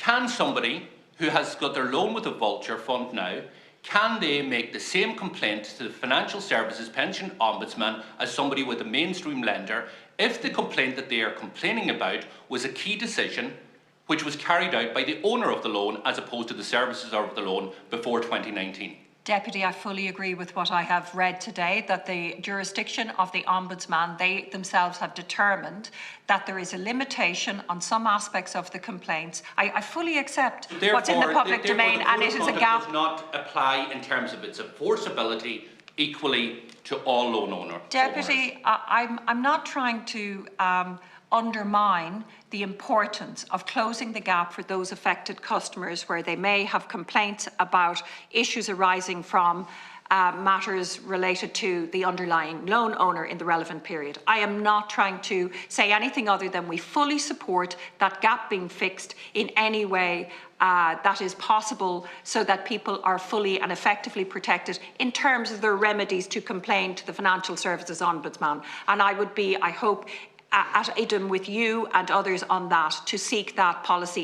can somebody who has got their loan with a vulture fund now, can they make the same complaint to the Financial Services Pension Ombudsman as somebody with a mainstream lender if the complaint that they are complaining about was a key decision which was carried out by the owner of the loan as opposed to the services of the loan before 2019? Deputy, I fully agree with what I have read today, that the jurisdiction of the Ombudsman, they themselves have determined that there is a limitation on some aspects of the complaints. I fully accept what's in the public domain, and it is a gap. Does not apply in terms of its enforceability equally to all loan owners. Deputy, I'm not trying to undermine the importance of closing the gap for those affected customers where they may have complaints about issues arising from matters related to the underlying loan owner in the relevant period. I am not trying to say anything other than we fully support that gap being fixed in any way that is possible, so that people are fully and effectively protected in terms of their remedies to complain to the Financial Services Ombudsman. And I would be, I hope, at idem with you and others on that, to seek that policy.